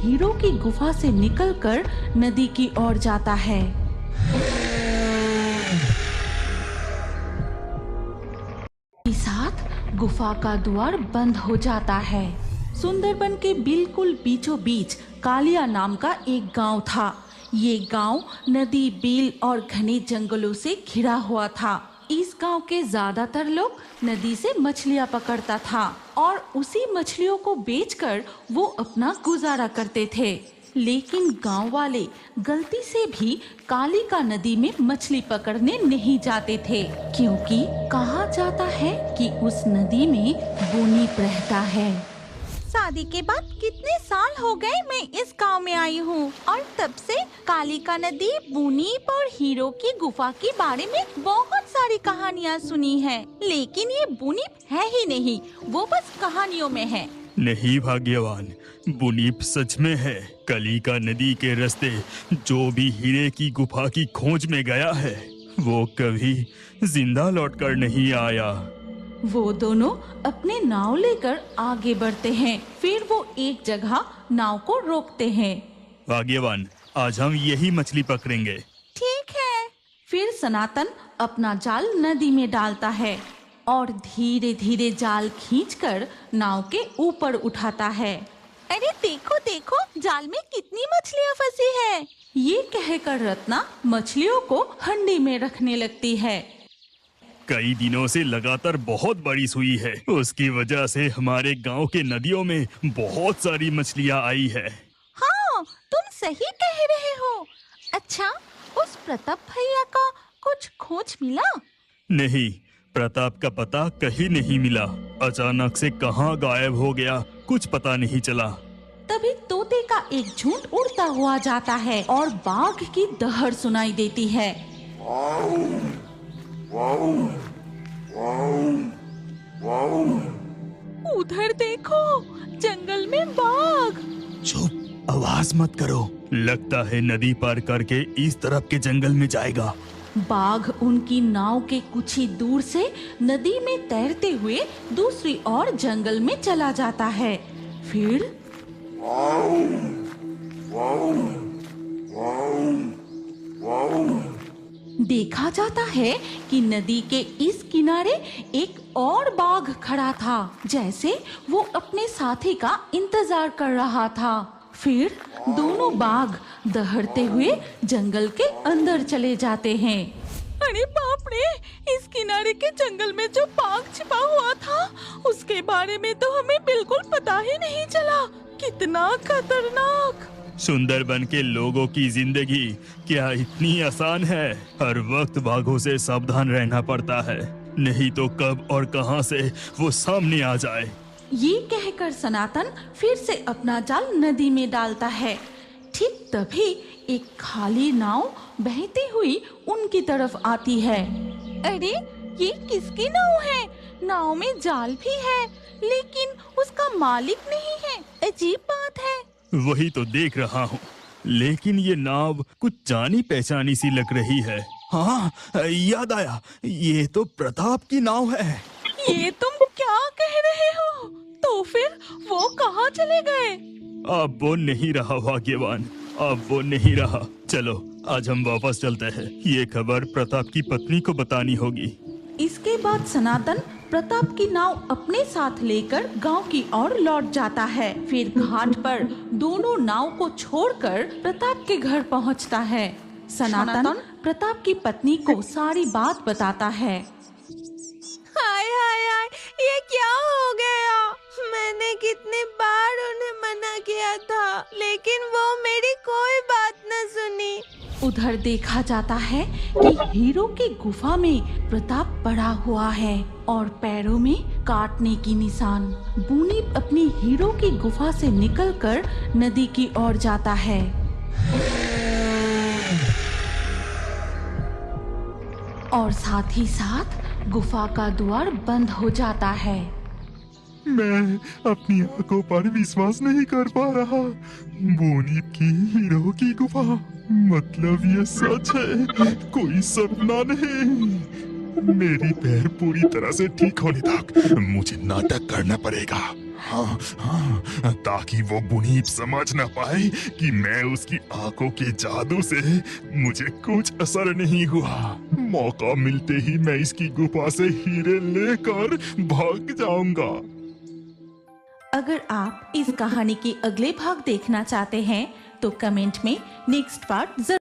Hero की गुफा से निकलकर नदी की ओर जाता है। साथ गुफा का द्वार बंद हो जाता है। सुंदरबन के बिल्कुल बीचों बीच कालिया नाम का एक गांव था। ये गांव नदी, बील और घने जंगलों से घिरा हुआ था। इस गांव के ज्यादातर लोग नदी से मछलियां पकड़ता था और उसी मछलियों को बेचकर वो अपना गुजारा करते थे। लेकिन गांव वाले गलती से भी कालिका नदी में मछली पकड़ने नहीं जाते थे, क्योंकि कहा जाता है कि उस नदी में बुनीप रहता है। शादी के बाद कितने साल हो गए मैं इस गांव में आई हूँ और तब से कालिका नदी, बुनीप और हीरो की गुफा के बारे में बहुत सारी कहानियाँ सुनी है, लेकिन ये बुनीप है ही नहीं, वो बस कहानियों में है। नहीं भाग्यवान, बुनीप सच में है। कालिका नदी के रास्ते जो भी हीरे की गुफा की खोज में गया है वो कभी जिंदा लौटकर नहीं आया। वो दोनों अपने नाव लेकर आगे बढ़ते हैं। फिर वो एक जगह नाव को रोकते हैं। भाग्यवान, आज हम यही मछली पकड़ेंगे। ठीक है। फिर सनातन अपना जाल नदी में डालता है और धीरे धीरे जाल खींचकर नाव के ऊपर उठाता है। अरे देखो देखो, जाल में कितनी मछलियाँ फंसी है। ये कहकर रत्ना मछलियों को हंडी में रखने लगती है। कई दिनों से लगातार बहुत बारिश हुई है, उसकी वजह से हमारे गांव के नदियों में बहुत सारी मछलियां आई है। हाँ, तुम सही कह रहे हो। अच्छा, उस प्रताप भैया का कुछ खोज मिला? नहीं, प्रताप का पता कहीं नहीं मिला। अचानक से कहां गायब हो गया, कुछ पता नहीं चला। तभी तोते का एक झुंड उड़ता हुआ जाता है और बाघ की दहड़ सुनाई देती है। उधर देखो, जंगल में बाघ। चुप, आवाज मत करो। लगता है नदी पार करके इस तरफ के जंगल में जाएगा। बाघ उनकी नाव के कुछ ही दूर से नदी में तैरते हुए दूसरी ओर जंगल में चला जाता है। फिर देखा जाता है कि नदी के इस किनारे एक और बाघ खड़ा था, जैसे वो अपने साथी का इंतजार कर रहा था। फिर दोनों बाघ दहड़ते हुए जंगल के अंदर चले जाते हैं। अरे बाप रे, इस किनारे के जंगल में जो बाघ छिपा हुआ था उसके बारे में तो हमें बिल्कुल पता ही नहीं चला। कितना खतरनाक। सुंदरबन के लोगों की जिंदगी क्या इतनी आसान है? हर वक्त बाघों से सावधान रहना पड़ता है, नहीं तो कब और कहां से वो सामने आ जाए। ये कहकर सनातन फिर से अपना जाल नदी में डालता है। ठीक तभी एक खाली नाव बहती हुई उनकी तरफ आती है। अरे ये किसकी नाव है? नाव में जाल भी है, लेकिन उसका मालिक नहीं है। अजीब बात है। वही तो देख रहा हूँ, लेकिन ये नाव कुछ जानी पहचानी सी लग रही है। हाँ, याद आया, ये तो प्रताप की नाव है। ये तुम क्या कह रहे हो? तो फिर वो कहाँ चले गए? अब वो नहीं रहा भाग्यवान, अब वो नहीं रहा। चलो आज हम वापस चलते हैं, ये खबर प्रताप की पत्नी को बतानी होगी। इसके बाद सनातन प्रताप की नाव अपने साथ लेकर गांव की ओर लौट जाता है। फिर घाट पर दोनों नाव को छोड़कर प्रताप के घर पहुंचता है। सनातन प्रताप की पत्नी को सारी बात बताता है। हाय हाय हाय, ये क्या हो गया? मैंने कितने बार उन्हें मना किया था, लेकिन वो मेरी कोई बात न सुनी। उधर देखा जाता है कि हीरो की गुफा में प्रताप पड़ा हुआ है और पैरों में काटने की निशान। बुनीप अपनी हीरो की गुफा से निकलकर नदी की ओर जाता है। और साथ ही साथ गुफा का द्वार बंद हो जाता है। मैं अपनी आंखों पर विश्वास नहीं कर पा रहा। बुनीप की हीरो की गुफा, मतलब ये सच है, कोई सपना नहीं। मेरी पैर पूरी तरह से ठीक होने तक मुझे नाटक करना पड़ेगा। हाँ हाँ, ताकि वो मुनीब समझ न पाए कि मैं उसकी आंखों के जादू से मुझे कुछ असर नहीं हुआ। मौका मिलते ही मैं इसकी गुफा से हीरे लेकर भाग जाऊंगा। अगर आप इस कहानी के अगले भाग देखना चाहते हैं तो कमेंट में नेक्स्ट पार्ट जरूर